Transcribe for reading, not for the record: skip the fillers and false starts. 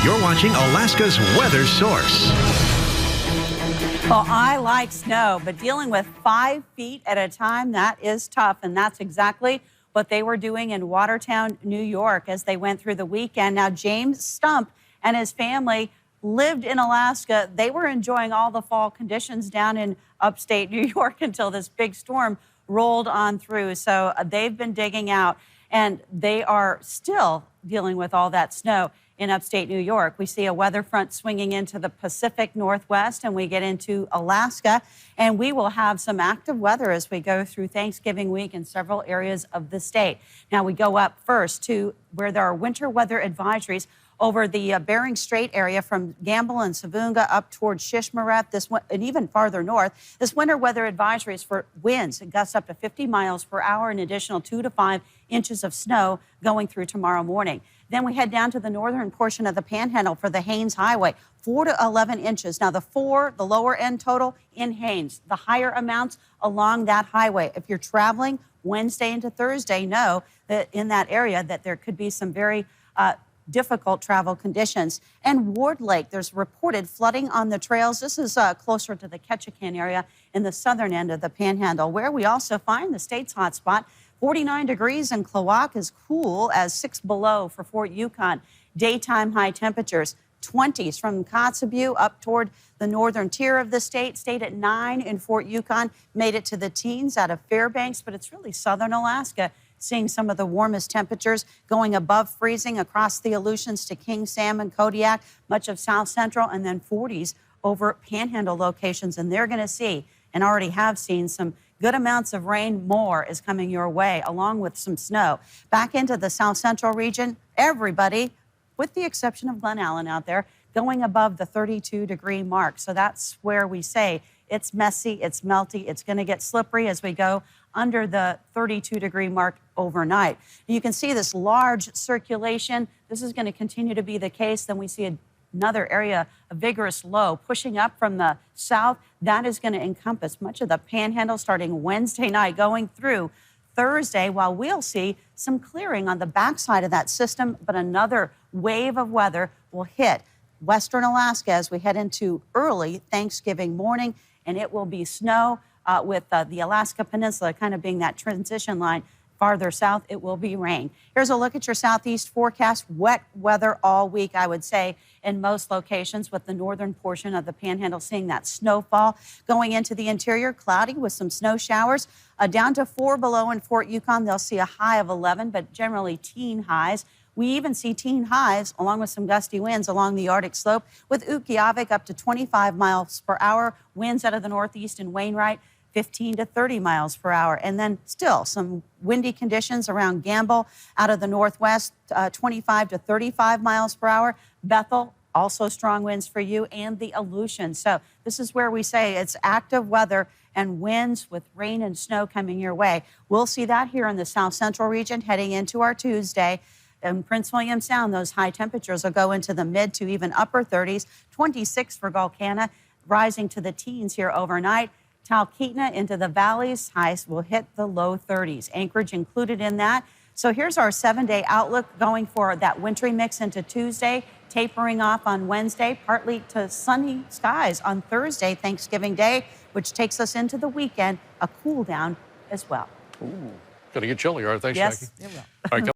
You're watching Alaska's weather source. Well, I like snow, but dealing with 5 feet at a time, that is tough. And that's exactly what they were doing in Watertown, New York, as they went through the weekend. Now, James Stump and his family lived in Alaska. They were enjoying all the fall conditions down in upstate New York until this big storm rolled on through. So they've been digging out, and they are still dealing with all that snow in upstate New York. We see a weather front swinging into the Pacific Northwest, and we get into Alaska, and we will have some active weather as we go through Thanksgiving week in several areas of the state. Now we go up first to where there are winter weather advisories over the Bering Strait area from Gamble and Savunga up towards Shishmaref, and even farther north. This winter weather advisory is for winds and gusts up to 50 miles per hour, an additional 2 to 5 inches of snow going through tomorrow morning. Then we head down to the northern portion of the Panhandle for the Haines Highway, 4 to 11 inches. Now the lower end total in Haines, the higher amounts along that highway. If you're traveling Wednesday into Thursday, know that in that area that there could be some very difficult travel conditions. And Ward Lake, there's reported flooding on the trails. This is closer to the Ketchikan area in the southern end of the Panhandle, where we also find the state's hotspot. 49 degrees in Klawock, is cool as 6 below for Fort Yukon. Daytime high temperatures, 20s from Kotzebue up toward the northern tier of the state. Stayed at 9 in Fort Yukon, made it to the teens out of Fairbanks, but it's really southern Alaska seeing some of the warmest temperatures, going above freezing across the Aleutians to King Sam and Kodiak, much of South Central, and then 40s over Panhandle locations. And they're going to see, and already have seen, some good amounts of rain. More is coming your way, along with some snow. Back into the South Central region, everybody, with the exception of Glen Allen out there, going above the 32-degree mark. So that's where we say it's messy, it's melty, it's going to get slippery as we go under the 32-degree mark overnight. You can see this large circulation. This is going to continue to be the case. Then we see another area, a vigorous low pushing up from the south. That is going to encompass much of the Panhandle starting Wednesday night going through Thursday, while we'll see some clearing on the backside of that system, but another wave of weather will hit western Alaska as we head into early Thanksgiving morning, and it will be snow with the Alaska Peninsula kind of being that transition line. Farther south, it will be rain. Here's a look at your southeast forecast. Wet weather all week, I would say, in most locations, with the northern portion of the Panhandle seeing that snowfall. Going into the interior, cloudy with some snow showers. Down to 4 below in Fort Yukon, they'll see a high of 11, but generally teen highs. We even see teen highs along with some gusty winds along the Arctic slope, with Ukqiavik up to 25 miles per hour. Winds out of the northeast in Wainwright, 15 to 30 miles per hour. And then still some windy conditions around Gamble out of the northwest, 25 to 35 miles per hour. Bethel, also strong winds for you, and the Aleutians. So this is where we say it's active weather and winds with rain and snow coming your way. We'll see that here in the South Central region heading into our Tuesday. In Prince William Sound, those high temperatures will go into the mid to even upper 30s. 26 for Gulkana, rising to the teens here overnight. Talkeetna into the valleys, highs will hit the low 30s. Anchorage included in that. So here's our 7-day outlook, going for that wintry mix into Tuesday, tapering off on Wednesday, partly to sunny skies on Thursday, Thanksgiving Day, which takes us into the weekend, a cool down as well. Ooh, gonna get chilly, all right? Thanks, yes, Jackie. It will. All right,